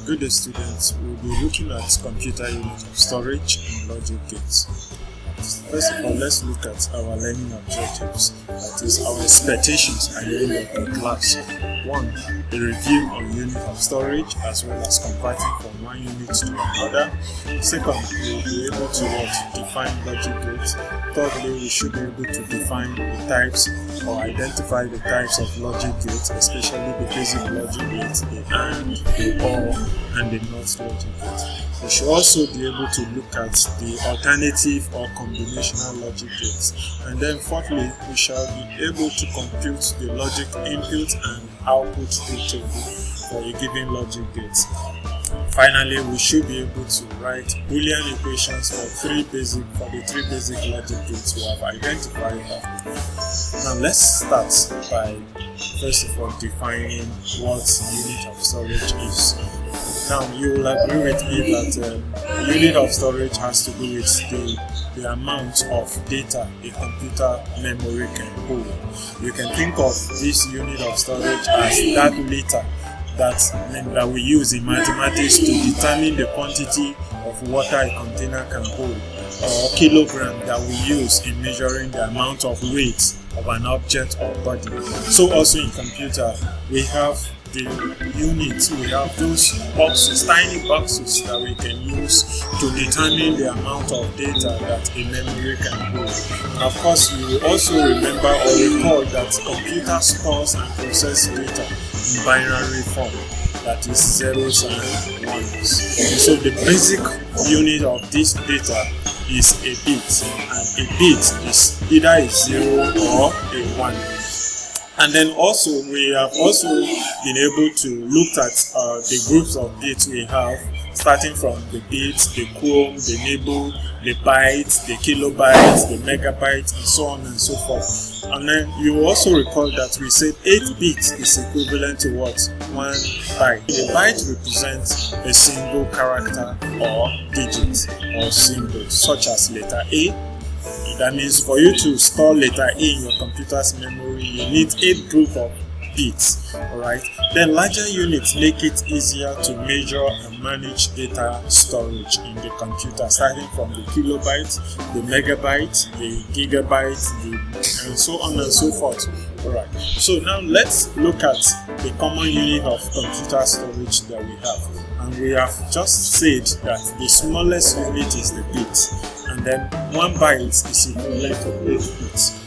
Good day, students. We'll be looking at computer unit of storage and logic gates. First of all, let's look at our learning objectives, that is, our expectations at the end of the class. 1. A review on unit of storage as well as converting from one unit to another. Second, we will be able to define logic gates. Thirdly, we should be able to define the types or identify the types of logic gates, especially the basic logic gates, the AND, the OR, and the NOT logic gates. We should also be able to look at the alternative or combinational logic gates. And then fourthly, we shall be able to compute the logic input and output table for a given logic gate. Finally, we should be able to write Boolean equations for the three basic logic gates we have identified. Now let's start by first of all defining what unit of storage is. Now you will agree with me that unit of storage has to do with the amount of data a computer memory can hold. You can think of this unit of storage as that liter that we use in mathematics to determine the quantity of water a container can hold, or kilogram that we use in measuring the amount of weight of an object or body. So also in computer, we have the units, we have those boxes, tiny boxes that we can use to determine the amount of data that a memory can hold. And of course, you will also remember or recall that computer stores and processes data in binary form, that is zeros and ones. And so the basic unit of this data is a bit, and a bit is either a 0 or a 1. And then also we have also been able to look at the groups of bits we have, starting from the bits, the chrome, the nibble, the bytes, the kilobytes, the megabytes, and so on and so forth. And then you also recall that we said 8 bits is equivalent to what? 1 byte. The byte represents a single character or digit or symbol, such as letter A. That means for you to store letter A in your computer's memory, you need 8 group of bits. Alright. Then larger units make it easier to measure and manage data storage in the computer, starting from the kilobyte, the megabyte, the gigabyte, and so on and so forth. Alright. So now let's look at the common unit of computer storage that we have. And we have just said that the smallest unit is the bit. And then 1 byte is equivalent to 8 bits.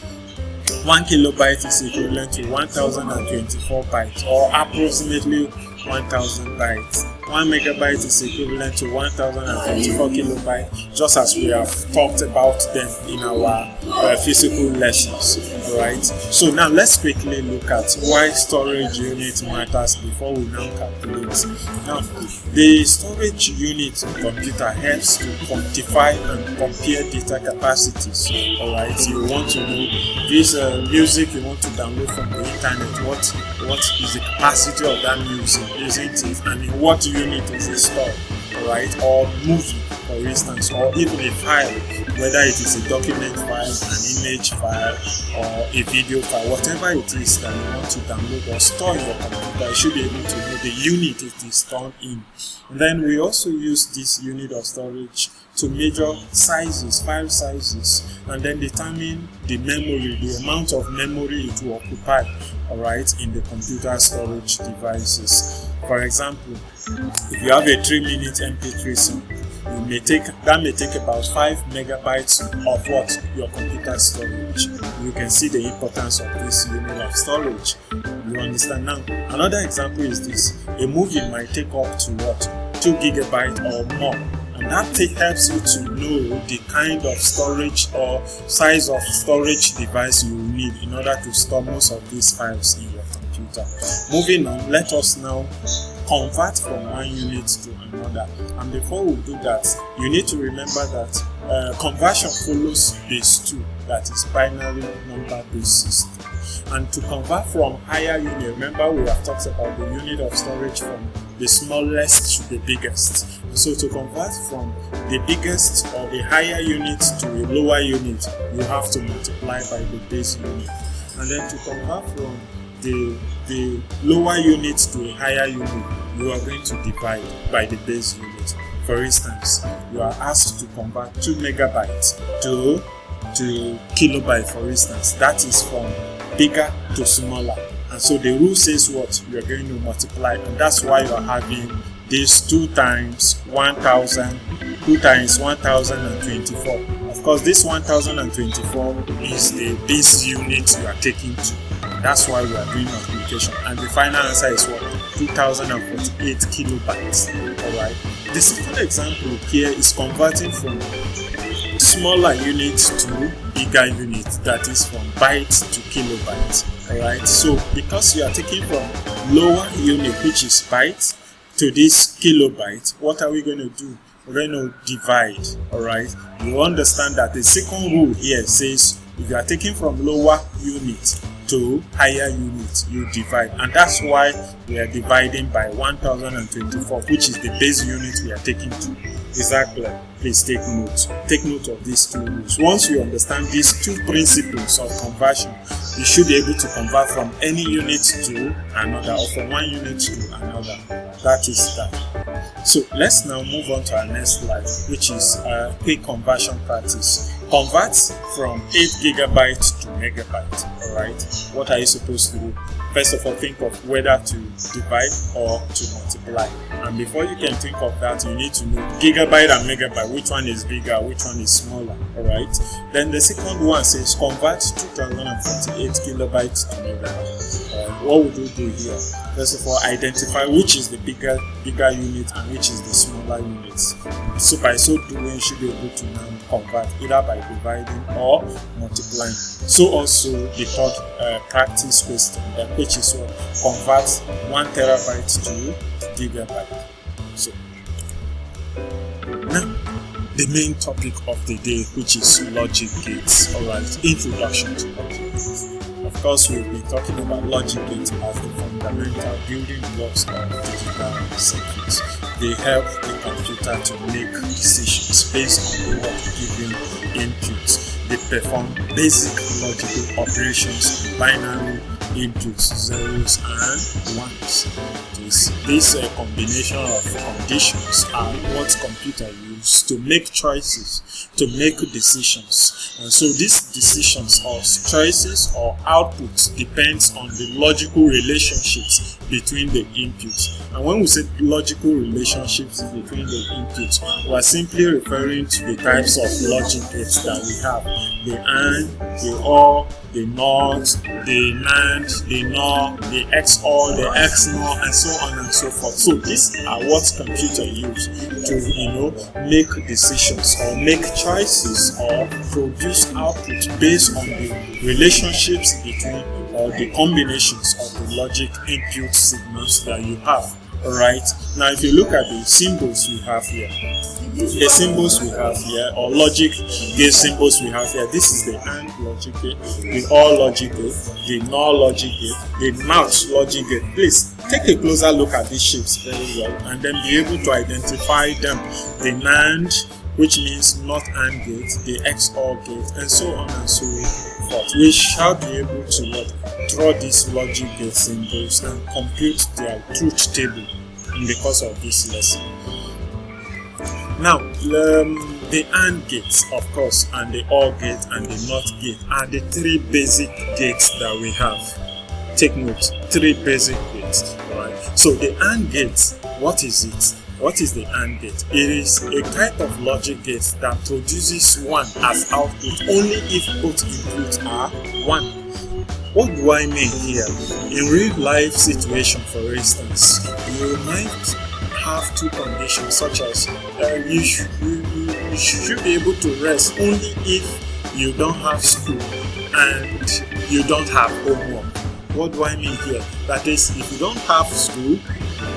1 kilobyte is equivalent to 1024 bytes, or approximately 1000 bytes. 1 megabyte is equivalent to 1024 kilobytes, just as we have talked about them in our physical lessons. Right? So now let's quickly look at why storage unit matters before we now calculate. Now, the storage unit in computer helps to quantify and compare data capacities. Alright, you want to know this music you want to download from the internet, what is the capacity of that music, isn't it? And in what unit is it stored? Alright, or movie, for instance, or even a file, whether it is a document file, an image file, or a video file, whatever it is that you want to download or store in your computer, you should be able to know the unit it is stored in. And then we also use this unit of storage to measure sizes, file sizes, and then determine the memory, the amount of memory it will occupy, alright, in the computer storage devices. For example, if you have a 3-minute MP3 song, that may take about 5 megabytes of what? Your computer storage. You can see the importance of this unit of storage. You understand now? Another example is this. A movie might take up to what? 2 gigabytes or more. And that helps you to know the kind of storage or size of storage device you will need in order to store most of these files in your computer. Moving on, let us now convert from one unit to another. And before we do that, you need to remember that conversion follows base 2, that is binary number based system. And to convert from higher unit, remember we have talked about the unit of storage from the smallest to the biggest. So to convert from the biggest or the higher unit to a lower unit, you have to multiply by the base unit. And then to convert from the lower unit to a higher unit, you are going to divide by the base unit. For instance, you are asked to convert 2 megabytes to kilobyte, for instance. That is from bigger to smaller. And so the rule says what? You are going to multiply, and that's why you are having this 2 times 1000, 2 times 1024. Of course, this 1024 is the base unit you are taking to. That's why we are doing multiplication. And the final answer is what? 2048 kilobytes. Alright. The second example here is converting from smaller units to bigger units, that is from bytes to kilobytes. Alright. So because you are taking from lower unit, which is bytes, to this kilobyte, what are we going to do? We're going to divide. Alright. You understand that the second rule here says if you are taking from lower unit to higher unit, you divide, and that's why we are dividing by 1024, which is the base unit we are taking to. Is that clear? Please take note. Take note of these two rules. Once you understand these two principles of conversion, you should be able to convert from any unit to another, or from one unit to another. That is that. So let's now move on to our next slide, which is quick conversion practice. Convert from 8 gigabytes to megabyte. Alright, what are you supposed to do? First of all, think of whether to divide or to multiply. And before you can think of that, you need to know gigabyte and megabyte, which one is bigger, which one is smaller. Alright, then the second one says convert 2048 kilobytes to megabyte. What would you do here? First of all, identify which is the bigger unit and which is the smaller unit. So by so doing, you should be able to now convert either by dividing or multiplying. So also the third practice question, which is what? Convert 1 terabyte to gigabyte. So now the main topic of the day, which is logic gates. Alright, introduction to logic gates. Of course, we'll be talking about logic gates as the fundamental building blocks of digital circuits. They help the computer to make decisions based on what given inputs. They perform basic logical operations, binary inputs, zeros and ones. This combination of conditions are what computer use to make choices, to make decisions. And so these decisions or choices or outputs depends on the logical relationships between the inputs. And when we say logical relationships between the inputs, we are simply referring to the types of logic gates that we have: the AND, the OR, the NOT, the NAND, the NOR, the XOR, the XNOR, and so on and so forth. So these are what computer use to, make decisions or make choices or produce output based on the relationships between or the combinations of the logic input signals that you have. Alright, now if you look at the symbols we have here, the symbols we have here, or logic gate symbols we have here, this is the AND logic gate, the OR logic gate, the NOR logic gate, the NOT logic gate. Please take a closer look at these shapes very well and then be able to identify them. The NAND, which means not AND gate, the XOR gate, and so on and so forth. We shall be able to draw these logic gate symbols and compute their truth table in the course of this lesson. Now, the AND gates, of course, and the OR gate and the NOT gate are the three basic gates that we have. Take note, three basic gates. Right? So the AND gate, what is it? What is the AND gate? It is a type of logic gate that produces 1 as output only if both inputs are 1. What do I mean here? In real life situation, for instance, you might have two conditions, such as you should be able to rest only if you don't have school and you don't have homework. What do I mean here? That is, if you don't have school,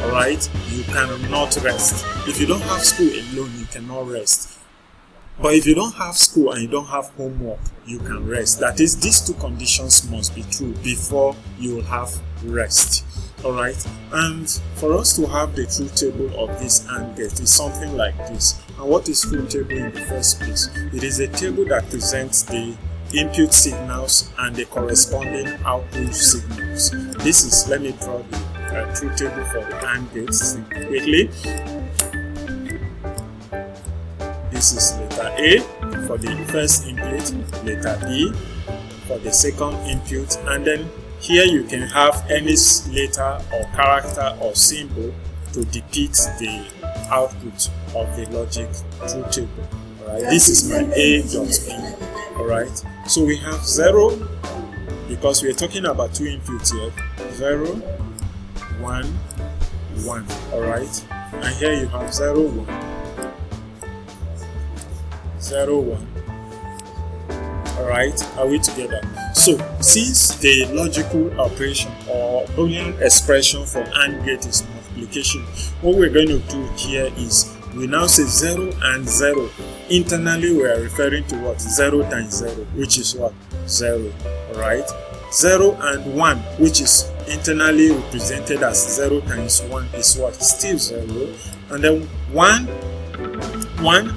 alright, you cannot rest. If you don't have school alone, you cannot rest. But if you don't have school and you don't have homework, you can rest. That is, these two conditions must be true before you will have rest. Alright, and for us to have the truth table of this AND gate is something like this. And what is truth table in the first place? It is a table that presents the input signals and the corresponding output signals. This is, let me draw the truth table for the AND gates quickly. This is letter A for the first input, letter B for the second input, and then here you can have any letter or character or symbol to depict the output of the logic truth table. Alright, this is my A dot B. Alright, so we have 0 because we are talking about two inputs here. 0, 1, 1. Alright, and here you have 0, 1, 0, 1. Alright, are we together? So, since the logical operation or Boolean expression for AND gate is multiplication, what we're going to do here is we now say 0 and 0. Internally, we are referring to what? 0 times 0, which is what? 0. Alright? 0 and 1, which is internally represented as 0 times 1, is what? Still 0. And then 1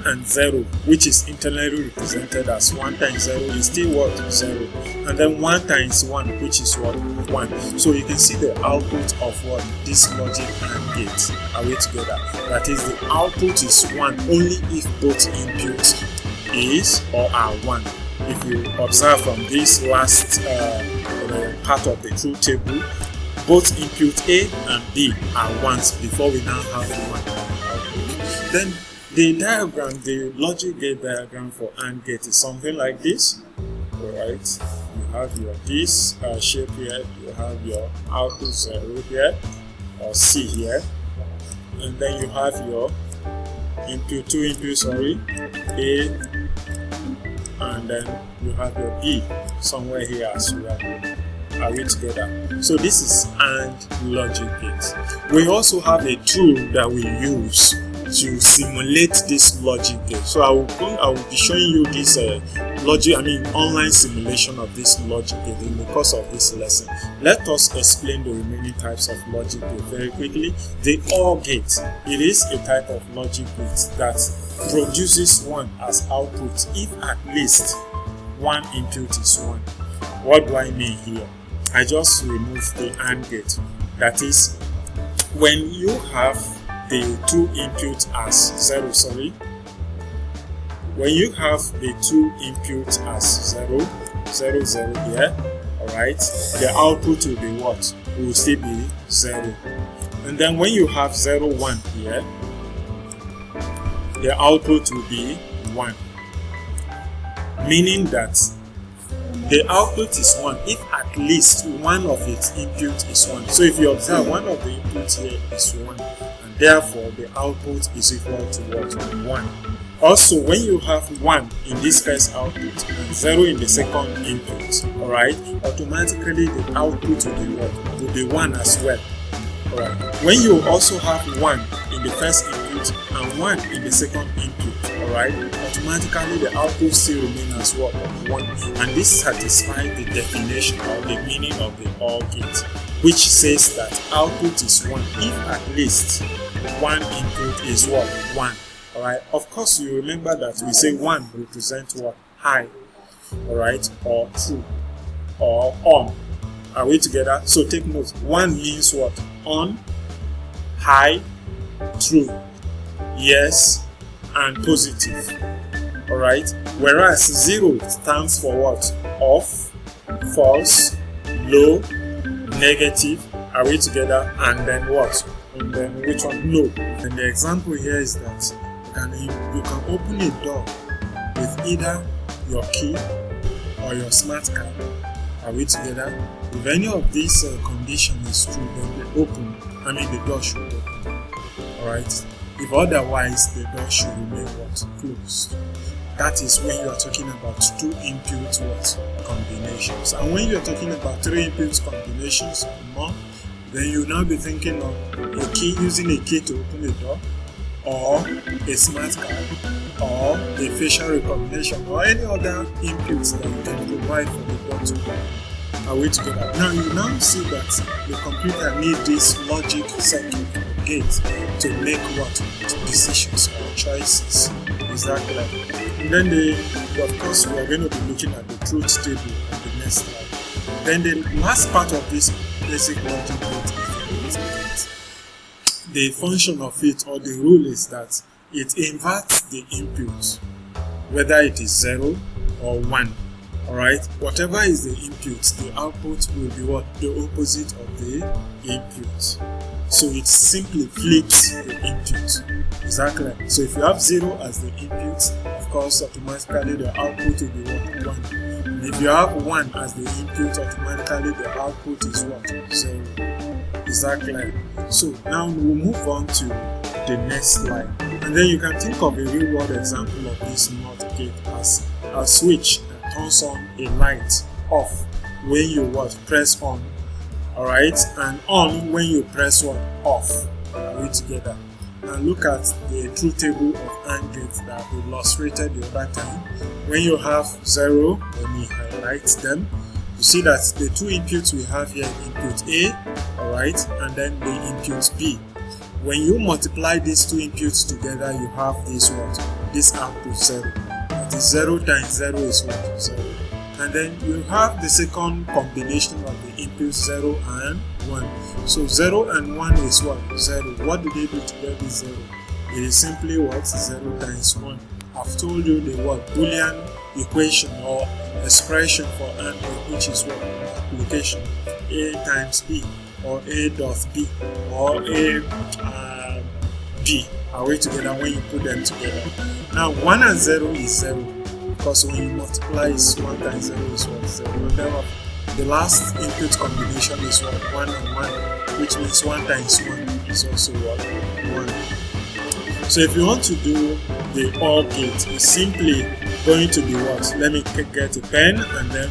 and 0, which is internally represented as 1 times 0, is still what? 0. And then 1 times 1, which is what? 1. So you can see the output of what? This logic AND gate. Are we together? That is, the output is 1 only if both inputs is or are 1. If you observe from this last part of the truth table, both input A and B are 1s before we now have 1. Then the diagram, the logic gate diagram for AND gate is something like this. Alright, you have your this shape here, you have your output 0 here, or C here, and then you have your input, two inputs, sorry, A, and then you have your B somewhere here as well. Are we together? So this is AND logic gate. We also have a tool that we use to simulate this logic gate. So I will be showing you this online simulation of this logic gate in the course of this lesson. Let us explain the remaining types of logic gate very quickly. The OR gate, it is a type of logic gate that produces 1 as output if at least one input is 1. What do I mean here? I just removed the AND gate. That is, when you have the two inputs as 0, when you have the two inputs as 0, 0, 0 here, alright, the output will be what? Will still be 0. And then when you have 0, 1 here, the output will be 1. Meaning that the output is 1 if at least one of its input is 1. So if you observe, one of the inputs here is 1. Therefore, the output is equal to what? 1. Also, when you have 1 in this first output and 0 in the second input, alright, automatically the output will be what? Will be 1 as well. Alright. When you also have 1 in the first input and 1 in the second input, alright, automatically the output still remains as what? 1. And this satisfies the definition or the meaning of the OR gate, which says that output is 1 if at least one input is what? 1. Alright, of course you remember that we say 1 represents what? High, alright, or true, or on. Are we together? So take note, 1 means what? On, high, true, yes, and positive. Alright, whereas 0 stands for what? Off, false, low, negative. Are we together? And then what? And then which one? No. And the example here is that you can open a door with either your key or your smart card. Are we together? If any of these conditions is true, then the door should open. Alright? If otherwise, the door should remain what? Closed. That is when you are talking about two input what? Combinations. And when you are talking about three input combinations or more, then you will now be thinking of a key, using a key to open a door, or a smart card, or a facial recognition, or any other inputs that you can provide for the door to open. Are we together? Now you now see that the computer needs this logic circuit gate to make what? Decisions or choices. Is that correct? And then of course we are going to be looking at the truth table on the next slide. Then the last part of this basic logic gate is the function of it, or the rule is that it inverts the input, whether it is 0 or 1. Alright, whatever is the input, the output will be what? The opposite of the input. So it simply flips the input. Is that clear? So if you have 0 as the input, of course automatically the output will be what? 1. And if you have 1 as the input, automatically the output is what? 0. Is that clear? So now we'll move on to the next slide. And then you can think of a real world example of this NOT gate as a switch that turns on a light off when you what? Press on. Alright, and on when you press what? Off. Are we together? Now look at the truth table of AND gates that we illustrated the other time. When you have 0, let me highlight them. You see that the two inputs we have here, input A, alright, and then the input B. When you multiply these two inputs together, you have this what? This output 0. That is 0 times 0 is what? 0. And then you have the second combination of the inputs 0 and 1. So 0 and 1 is what? 0. What do they do together? 0. It is simply what? 0 times 1. I've told you the what? Boolean equation or expression for AND, which is what? Multiplication. A times B, or A dot B, or A B. Are we together when you put them together? Now 1 and 0 is 0. Because when you multiply is 1 times 0 is what? 0. Remember, the last input combination is what? 1 and 1, which means 1 times 1 is also what? 1. So if you want to do the OR gate, it's simply going to be what? Let me get a pen and then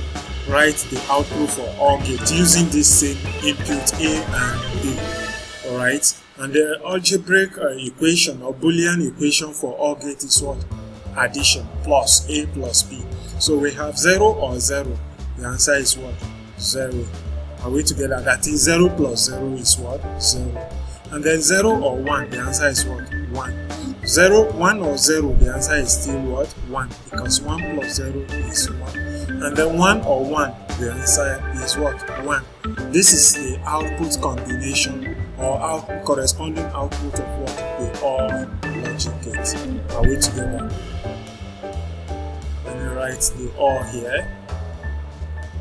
write the output for OR gate using this same input A and B. Alright? And the algebraic equation or Boolean equation for OR gate is what? Addition, plus A plus B. So we have 0 or 0. The answer is what? 0. Are we together? That is 0 plus 0 is what? 0. And then 0 or 1, the answer is what? 1. 0, 1 or 0, the answer is still what? 1. Because 1 plus 0 is 1. And then 1 or 1, the answer is what? 1. This is the output combination or corresponding output of what? The OR logic gate. Are we together? Let me write the OR here.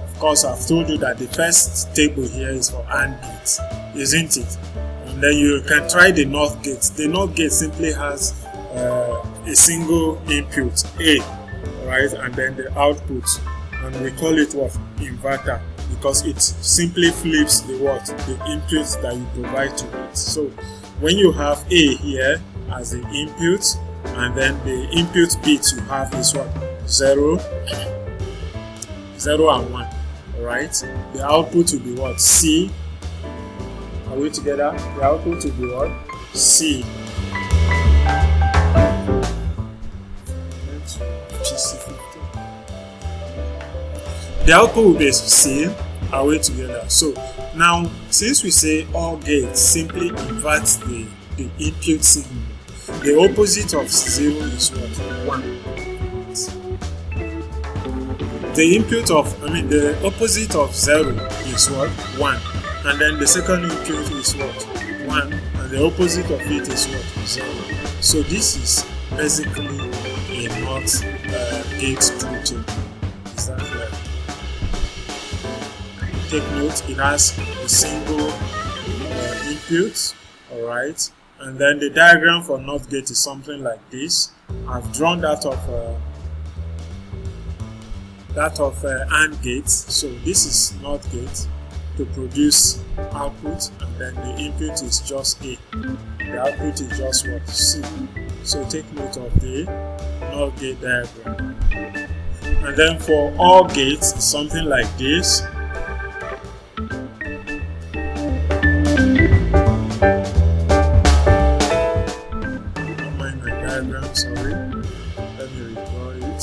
Of course, I've told you that the first table here is for AND gates, isn't it? And then you can try the NOT gate. The NOT gate simply has a single input, A, right? And then the output. And we call it what? Inverter. Because it simply flips the what? The input that you provide to it. So when you have A here as the input, and then the input bits you have is what? 0, 0 and 1. Alright? The output will be what? C. Are we together? The output will be what? C. The output will be C. Are we together? So now, since we say OR gate simply inverts the input signal, the opposite of 0 is what? 1. The opposite of 0 is what? 1. And then the second input is what? 1. And the opposite of it is what? 0. So this is basically a NOT gate truth table. Is that clear? Take note, it has a single input, alright, and then the diagram for NOT gate is something like this. I've drawn that of AND gates. So this is NOT gate to produce output, and then the input is just A. The output is just what? C. So take note of the NOT gate diagram. And then for OR gates, it's something like this. Sorry, let me redraw it.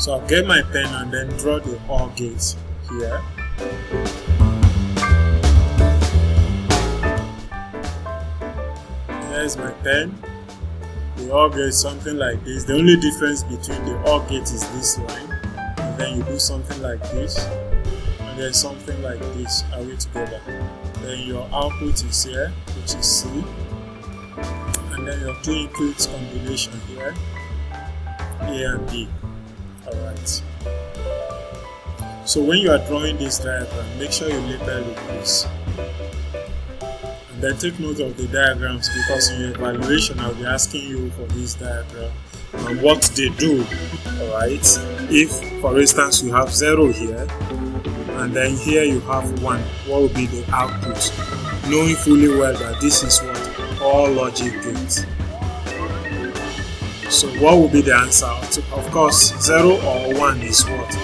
So I'll get my pen and then draw the OR gates here. Here's my pen. The OR gate something like this. The only difference between the OR gate is this line, and then you do something like this, and then something like this. Are we together? Then your output is here, which is C, and then your two inputs combination here, A and B. Alright. So when you are drawing this diagram, make sure you label it this. Then take note of the diagrams, because in your evaluation I'll be asking you for this diagram and what they do. Alright, if for instance you have 0 here and then here you have 1, what will be the output? Knowing fully well that this is what? All logic gates. So what will be the answer? Of course 0 or 1 is what?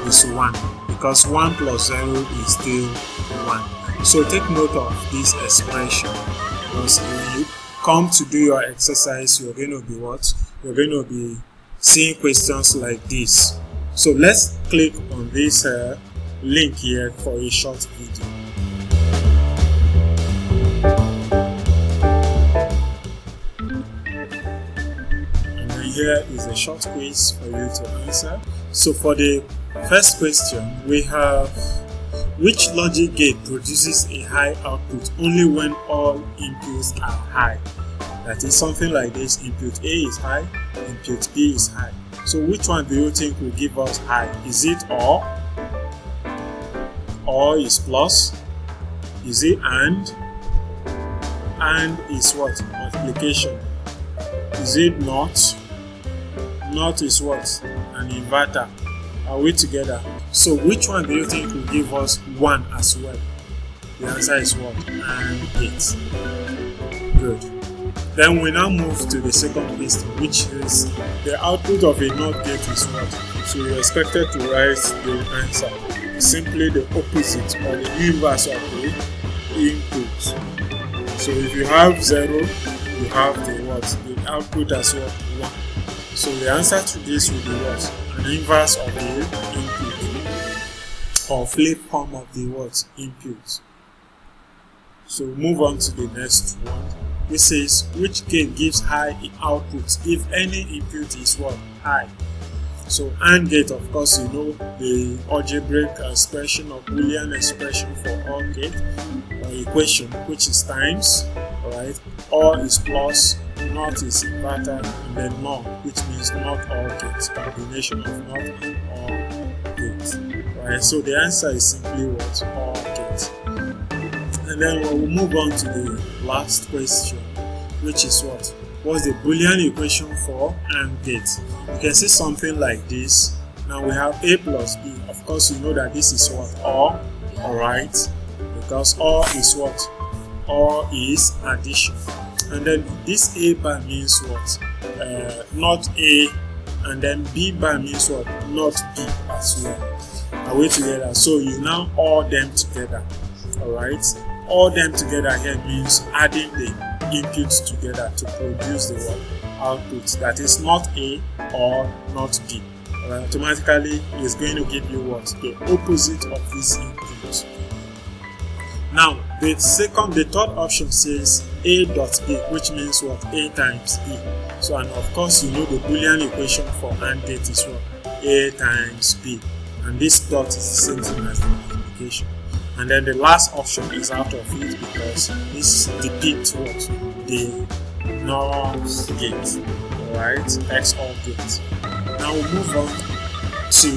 Is 1, because 1 plus 0 is still 1. So take note of this expression, because when you come to do your exercise, you're going to be what? You're going to be seeing questions like this. So let's click on this link here for a short video. And then here is a short quiz for you to answer. So for the first question, we have: which logic gate produces a high output only when all inputs are high? That is something like this: input A is high, input B is high. So which one do you think will give us high? Is it OR? OR is plus. Is it AND? AND is what? Multiplication. Is it NOT? NOT is what? An inverter. Are we together? So which one do you think will give us 1 as well? The answer is what? AND gate. Good. Then we now move to the second question, which is the output of a NOT gate is what? So you're expected to write the answer. Simply the opposite or the inverse of the input. So if you have 0, you have the what? The output as what? 1. So the answer to this will be what? An inverse of the input, or flip form of the what? Input. So move on to the next one. It says which gate gives high output if any input is what? High. So AND gate, of course, you know the algebraic expression or Boolean expression for OR gate or equation, which is times. Alright, OR is plus, NOT is inverter, and then NOR, which means not OR gate, combination of NOT and OR gate. Right, so the answer is simply what? OR gate. And then we'll move on to the last question, which is what? What's the Boolean equation for AND gate? You can see something like this. Now we have A plus B. Of course, you know that this is what? OR. Alright, because OR is what? OR is addition. And then this A bar means what? Not A, and then B bar means what? Not B as well. Are we together? So you now OR them together. Alright, OR them together here means adding the inputs together to produce the what? Output. That is not A or not B. Automatically is going to give you what? The opposite of this input. Now the third option says A dot B, which means what? A times B. So, and of course you know the Boolean equation for AND gate is what? A times B, and this dot is the same thing as the multiplication. And then the last option is out of it because this depicts what? The NOR gate. Alright, XOR gate. Now we'll move on to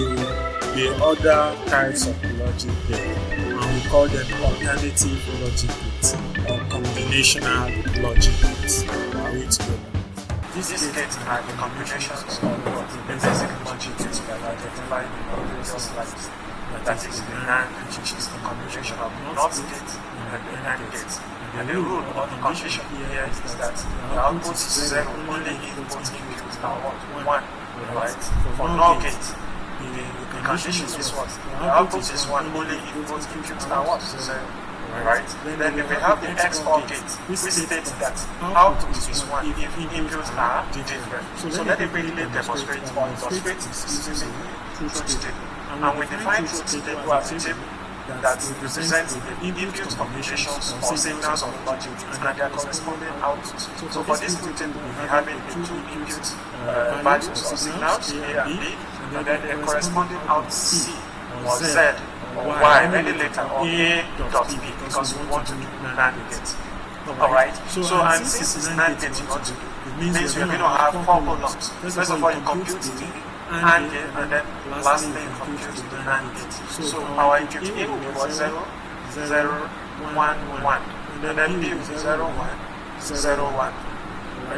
the other types of logic gate, and we call them alternative logic gates or combinational logic gates. Are we together? These gates are the combinations of the basic logic gates that are identified in the previous slides. That is the NAND, which is the combination of NOT gate and the AND gate. And the rule of the condition here is that the output is 0 only if both inputs are 1. Right? For NOR gate, the condition is what? The output is 1 only if both inputs are 0. Right? Then if we have the XOR gate, we state that output is 1 if inputs are different. So let me quickly demonstrate or illustrate this using the truth table. and we define truth table as a table that represents the input combinations or signals of logic and their corresponding outputs. So for this truth table, we have the two input values or signals, A and B, and then the corresponding out C or Z or Y, any letter, or A dot B, because we want to do NAND gate. Alright, so and since it's NAND gate you want to do, it means we're going to have 4 columns. First of all, you compute the AND gate, and then lastly you compute the NAND gate. So our input A will be what? 0, 0, 1, 1, and then B will be 0, 1, 0, 1.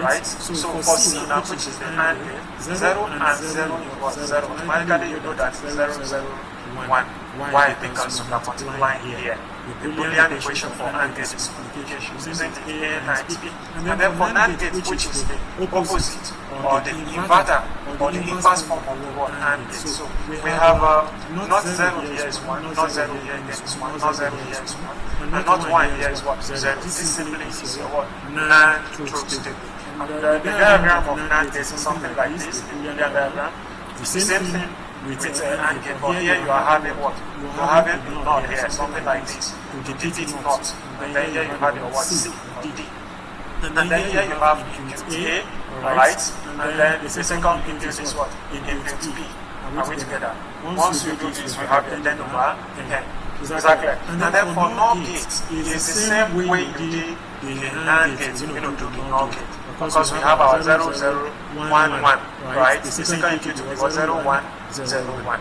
Right? So for C now, which is the AND gate, 0 and 0 equals 0. Automatically you know that 0, 0, 1. Why? Because we are multiplying here. The Boolean equation for AND gate is multiplication using the A times B. And then for NAND gate, which is the opposite, or the inverter, or the inverse form of the word AND gate. So we have not 0 here is 1, not 0 here again is 1, not 0 here is 1, and not 1 here is what? 0. This simply is your what? NAND truth table. And the diagram of NAND gate is something like this, the Boolean diagram. The same thing with AND gate, but here you are having what? You are having a not here, something like this. You did it not, and then here you have your what? C or D. And then here you have input A, right? And then the second input is what? Input B. Are we together? Once you do this, you have the then over here. Exactly. And then for NOR gate, it's the same way you did the NAND gate, you're going to do the NOR gate. Because we have our 0, 0, 1, 1, right? The second input will be 0, 1, 0, 1.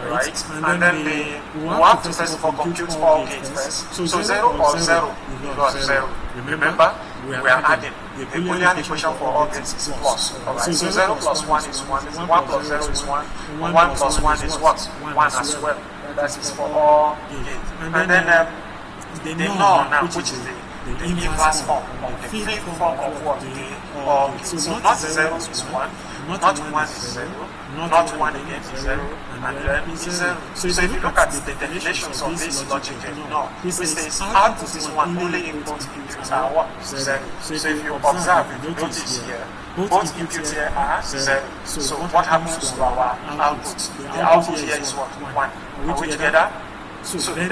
Right? And then we have to first of all compute all gates first. So 0 or 0 equals 0. Remember, we are adding. The Boolean equation for all gates is plus. Alright, so 0 plus 1 is 1, 1 plus 0 is 1, 1 plus 1 is what? 1 as well. That is for all gates. And then the NOR now, which is the inverse form, or the fifth form of what? The all gates. So not 0 is 1, not 1 is 0, not 1 again is 0, and then is 0. So if you look at the definitions of this logic, it says output is 1, only input inputs are what? 0. So if you observe, if you notice here, both inputs here are 0. So what happens to our output? The output here is what? 1. Are we together? So then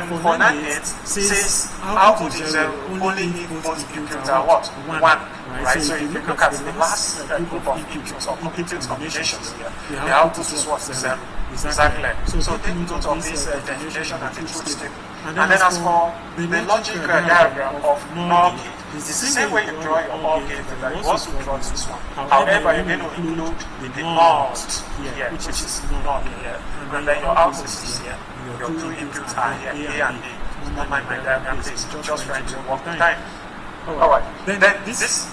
for NAND gate, says output is 0, only input inputs are what? 1. Right? So if you look at the last group of inputs or input combinations here, the output is what? 0. Exactly. So take note of this definition and the truth table. And then as for the logic diagram of NOR gate, it's the same way you draw your OR gate that you also draw this one. However, you're going to include the NOT here, which is NOT here. And then your output is here. Your two inputs are here, A and B. Don't mind my diagram, please. Just trying to work the time. Alright. Then this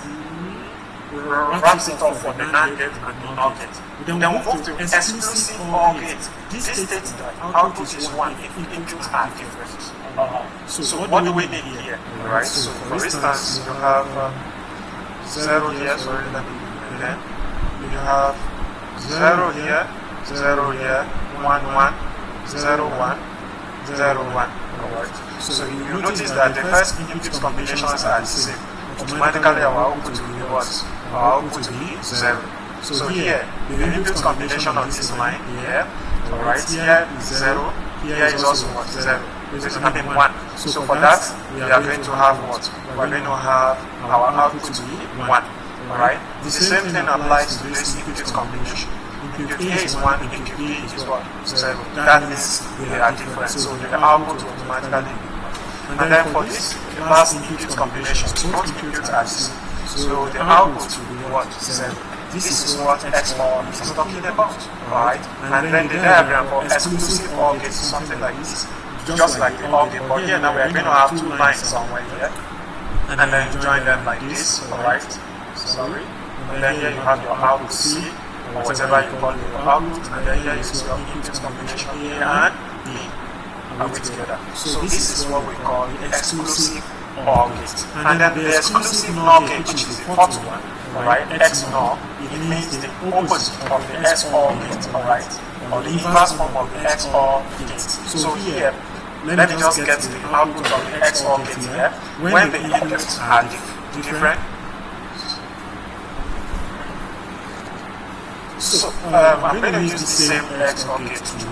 wraps it up for the NAND gate and the NOR gate. Then we move to exclusive OR gate. This states that output is 1 if inputs are different. So what do we mean here? Right? So for instance, you have 0 here, sorry, and then you have 0 here, 0 here, 1, 1, 0, 1, 0, 1. Alright. So you notice that the first input combinations are the same. Automatically our output will be what? Our output will be 0. So here, the input combination of this line here, alright, here is 0, here is also what? 0. This is nothing 1. So for that, we are going to have what? We are going to have our output to be 1. Alright? The same thing applies to this input combination. Input A is 1, input B is what? 0. That means they are different. So the output will automatically be 1. And then for this last input combination, both inputs are the same. So the output will be what? 0. This is what XOR is talking about. Alright? And then the diagram for exclusive OR gate is something like this. Just like the OR gate, but here now we are going to have two lines somewhere here, and then you join them like this, alright? Sorry. And then here you have your output C, or whatever you call your output, and then here is your input combination A and B. Are we together? So this is what we call the exclusive OR gate. And then the exclusive NOR gate, which is the fourth one, alright, XNOR, it means the opposite of the XOR gate, alright? Or the inverse form of the XOR gate. So here, let me just get the output of the XOR gate here. When the inputs are different. So I'm going to use the same XOR gate too.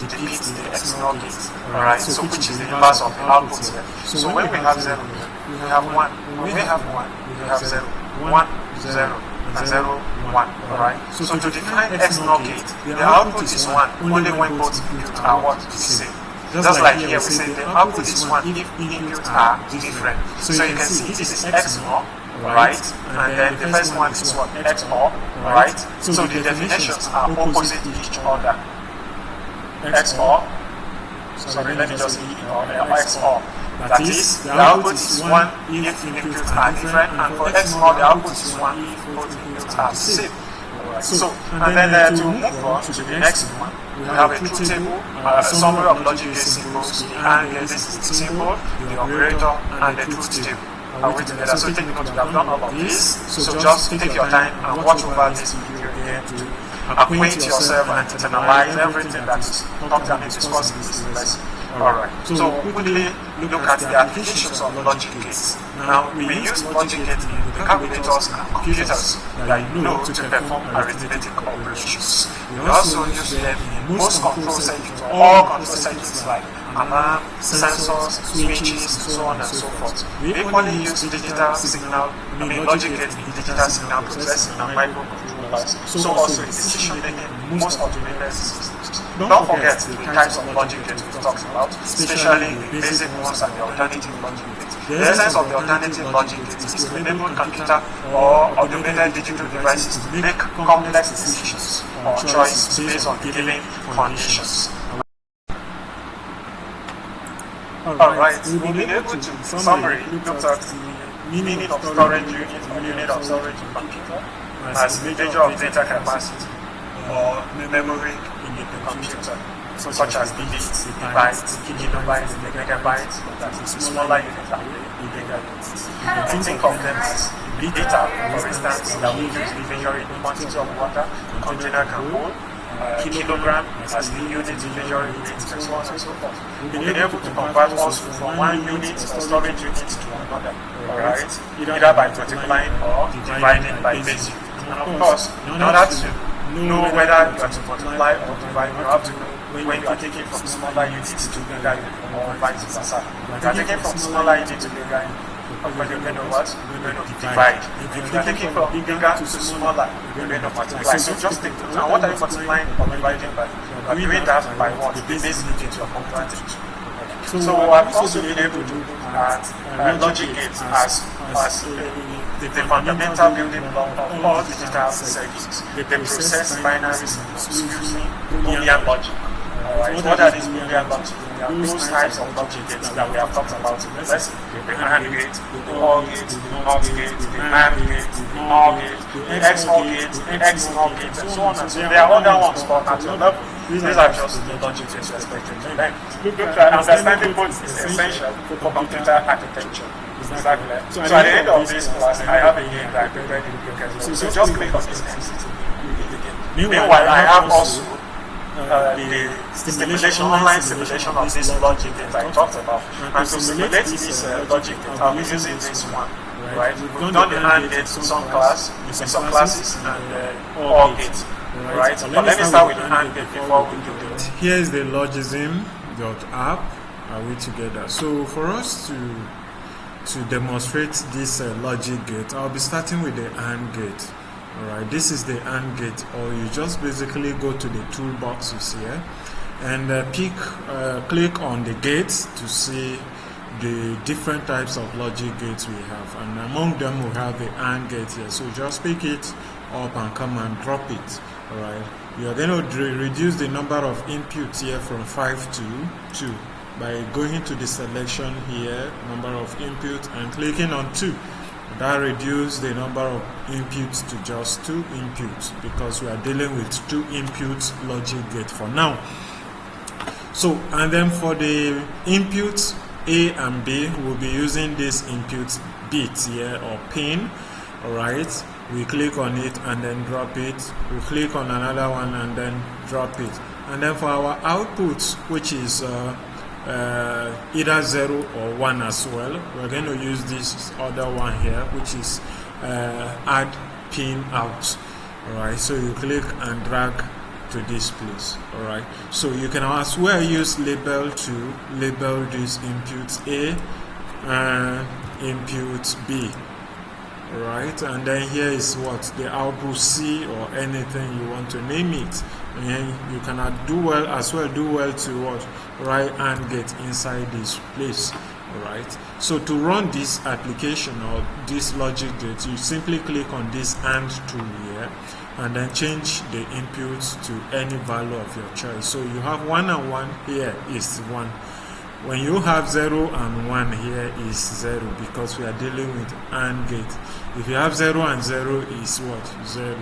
depicts the XNOR gate, alright, so which is the inverse of the output here. So when we have 0 here, we have 1. When we have 1, we have 0. 1, 0, and 0, 1, alright. So to define XNOR gate, the output is 1 only when both inputs are what? The same. Just like here, we say the output is 1 if inputs are different. So you can see this is XNOR, right? And then the first one is what? XOR, right? So the definitions are opposite each other. XOR, sorry, let me just XOR. That is, the output is 1 if inputs are different, and for XOR, the output is 1 if both inputs are the same. So, and then to move on to the next one, we have a truth table, a summary of logic gate symbols, and this is the symbol, the operator, and the truth table. Are we together? So take note, we have done all of this. So just take your time and watch over this video again to acquaint yourself and internalize everything that is talked and discussed in this lesson. Alright, so quickly look at the applications of logic gates. Now, we use logic gates in the calculators and computers that you know to perform arithmetic operations. We also use them in most control circuits, or all control circuits like alarm, sensors, switches, and so on and so forth. We equally use digital signal, logic gates in digital signal processing and microcontrollers. So also in decision making in most automated systems. Don't forget the types of logic gates we've talked about, especially the basic ones and the alternative logic gates. The essence of the alternative logic gates is to enable computer or automated digital devices to make complex decisions or choices based on given conditions. Alright, we've been able to, in summary, look at the meaning of storage unit or unit of storage in computer as measure of data capacity or memory in the computer, such as the bits, the bytes, the kilobytes, the megabytes, that is smaller units than the gigabytes. You can think of them as data, for instance, that we use to measure the quantity of water a container can hold, kilogram as the unit to measure it, and so on and so forth. We've been able to convert also from one unit or storage unit to another, alright, either by multiplying or dividing by base unit. And of course, in order to know whether you are to multiply or divide, you have to know when you are taking from smaller units to bigger units, or vice versa. If you are taking from smaller units to bigger units, you're going to what? You're going to divide. If you are taking from bigger to smaller, you're going to multiply. So just take note. And what are you multiplying or dividing by? You are doing that by what? The base unit you are converting. So I've also been able to look at logic gates as the fundamental building block of all digital circuits. They process binary symbols using Boolean logic. Alright, what are these Boolean logic? They are those types of logic gates that we have talked about in the lesson. The AND gate, the OR gate, the NOT gate, the NAND gate, the NOR gate, the XOR gate, the XNOR gate, and so on and so on. There are other ones, but at your level, these are just the logic gates we expected to learn. Understanding both is essential for computer architecture. Exactly. So at the end of this class, I have a game that I prepared in Quick. So just click on this next. Meanwhile, I have also the simulation, online simulation of this logic that I talked about. And to simulate this logic, I'll be using this one. Right? We've done the AND gate in some classes, and OR gate. Right? But let me start with the AND gate before we do it. Here is the logism.app. Are we together? So for us to demonstrate this logic gate, I'll be starting with the AND gate. Alright, this is the AND gate, or you just basically go to the toolbox you see here and click on the gates to see the different types of logic gates we have, and among them we have the AND gate here. So just pick it up and come and drop it. Alright, you are going to reduce the number of inputs here from 5 to 2 by going to the selection here, number of inputs, and clicking on 2. That reduces the number of inputs to just 2 inputs, because we are dealing with 2 inputs logic gate for now. So, and then for the inputs A and B, we'll be using this input bit here, or pin. Alright, we click on it and then drop it. We click on another one and then drop it. And then for our outputs, which is either 0 or 1 as well, we're going to use this other one here, which is add pin out. Alright, so you click and drag to this place. All right, so you can as well use label to label this input A and input B. All right, and then here is what the output C or anything you want to name it. And then you can do well to what write AND gate inside this place. Alright, so to run this application or this logic gate, you simply click on this AND tool here and then change the input to any value of your choice. So you have 1 and 1 here is 1. When you have 0 and 1 here is 0, because we are dealing with AND gate. If you have 0 and 0 is what? 0.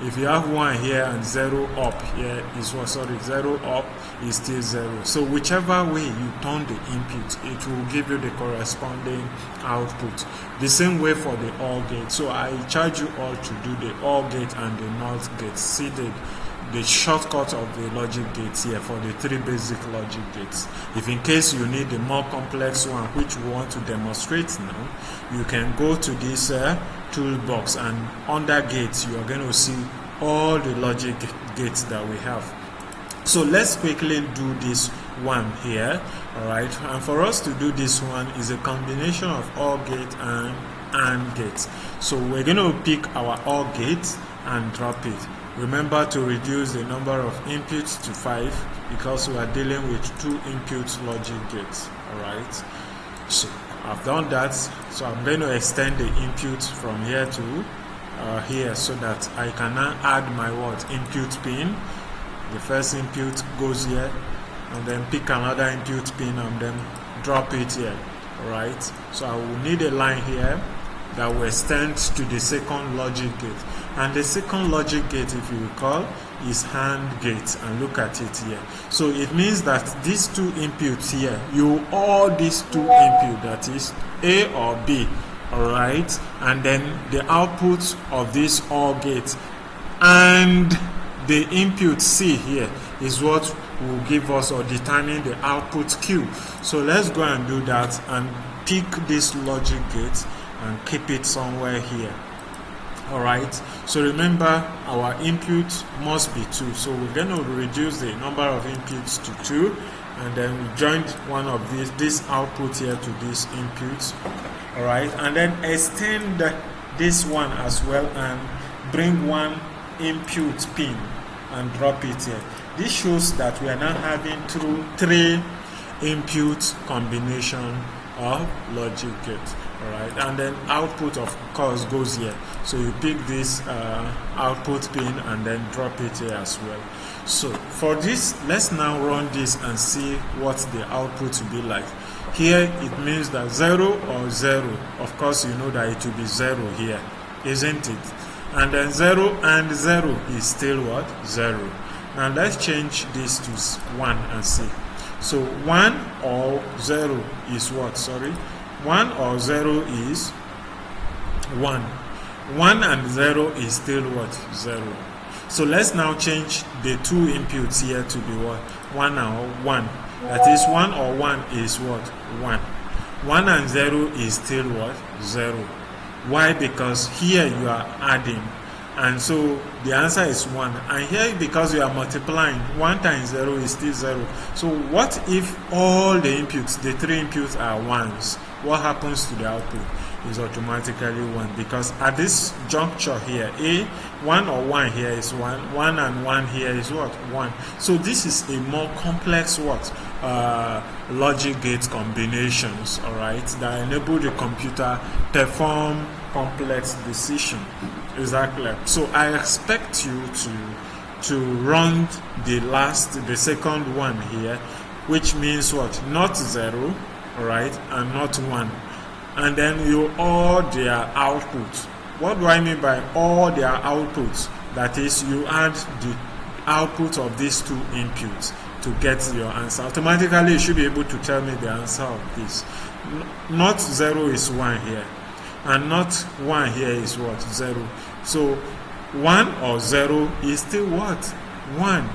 If you have 1 here and 0 up here is what? 0 up is still 0. So whichever way you turn the input, it will give you the corresponding output. The same way for the OR gate. So I charge you all to do the OR gate and the NOT gate. See the shortcut of the logic gates here for the 3 basic logic gates. If in case you need the more complex one which we want to demonstrate now, you can go to this toolbox, and under gates you are going to see all the logic gates that we have. So let's quickly do this one here. Alright, and for us to do this one is a combination of OR gate and AND gate. So we're going to pick our OR gate and drop it. Remember to reduce the number of inputs to 5 because we are dealing with 2 input logic gates. Alright, so I've done that. So I'm going to extend the input from here to here so that I can now add my input pin. The first input goes here, and then pick another input pin and then drop it here. Alright, so I will need a line here that will extend to the second logic gate, and the second logic gate, if you recall, is AND gate, and look at it here. So it means that these 2 inputs here, you all these 2 inputs, that is A or B, alright, and then the output of this OR gate and the input C here is what will give us or determine the output Q. So let's go and do that and pick this logic gate and keep it somewhere here. Alright, so remember our input must be 2, so we're going to reduce the number of inputs to 2, and then we join one of this output here to this input. Alright, and then extend this one as well and bring one input pin and drop it here. This shows that we are now having 3 input combination of logic gate. Alright, and then output of course goes here, so you pick this output pin and then drop it here as well. So for this, let's now run this and see what the output will be like. Here it means that 0 or 0, of course you know that it will be 0 here, isn't it? And then 0 and 0 is still what? 0. Now let's change this to 1 and see. So 1 or 0 is what? 1 or 0 is 1. 1 and 0 is still what? 0. So let's now change the 2 inputs here to be what? 1 or 1. That is 1 or 1 is what? 1. 1 and 0 is still what? 0. Why? Because here you are adding, and so the answer is 1. And here, because you are multiplying, 1 times 0 is still 0. So what if all the inputs, the 3 inputs are 1s? What happens to the output? Is automatically 1, because at this juncture here, 1 or 1 here is 1, 1 and 1 here is what? 1. So this is a more complex logic gate combinations, alright, that enable the computer perform complex decision. Exactly. So I expect you to run the second one here, which means what? Not 0, alright, and not 1. And then you all their output. What do I mean by all their outputs? That is, you add the output of these 2 inputs to get your answer. Automatically you should be able to tell me the answer of this. Not 0 is 1 here, and not 1 here is what? 0. So 1 or 0 is still what? 1.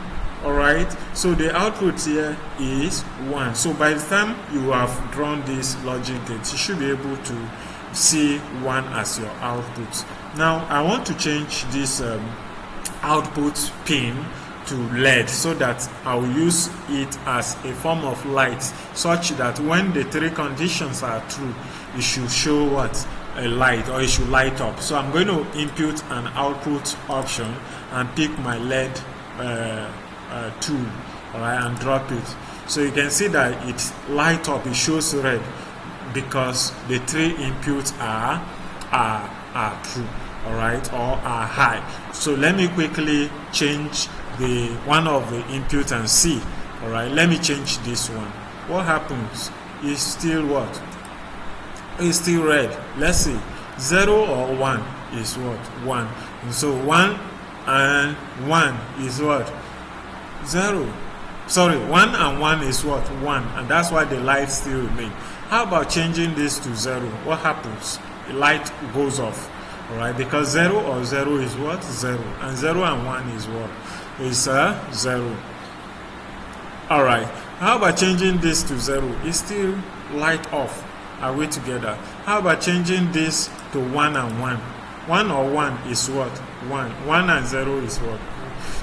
Alright, so the output here is 1. So by the time you have drawn this logic gate, you should be able to see 1 as your output. Now I want to change this output pin to LED, so that I'll use it as a form of light, such that when the three conditions are true, it should show what? A light, or it should light up. So I'm going to input an output option and pick my LED tool, alright, and drop it. So you can see that it light up, it shows red, because the three inputs are true, alright, or are high. So let me quickly change the one of the input and see. Alright, let me change this one. What happens? It's still what? It's still red. Let's see. 0 or 1 is what? 1. And so 1 and 1 is what? 0. Sorry, 1 and 1 is what? 1. And that's why the light still remain. How about changing this to 0? What happens? The light goes off. Alright, because 0 or 0 is what? 0. And 0 and 1 is what? Is 0. Alright, how about changing this to 0? It's still light off. Are we together? How about changing this to 1 and 1? 1 or 1 is what? 1. 1 and 0 is what?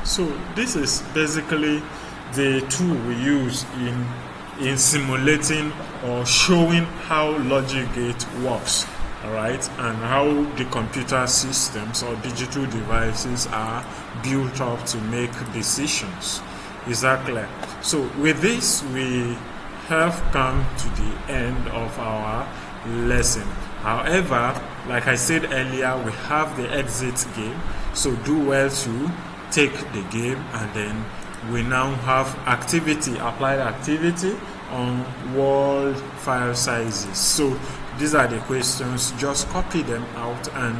So this is basically the tool we use in simulating or showing how logic gate works. Alright, and how the computer systems or digital devices are built up to make decisions. Is that clear? So with this, we have come to the end of our lesson. However, like I said earlier, we have the exit game, so do well to take the game, and then we now have activity, applied activity on world file sizes. So these are the questions, just copy them out and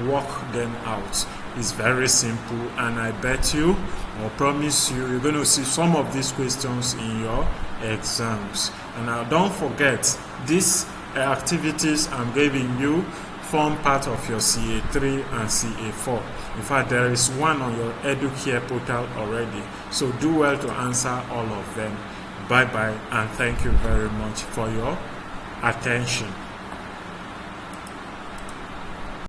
work them out. It's very simple, and I bet you or promise you, you're going to see some of these questions in your exams. And now don't forget, these activities I'm giving you form part of your CA3 and CA4. In fact, there is one on your Educare portal already. So do well to answer all of them. Bye bye, and thank you very much for your attention.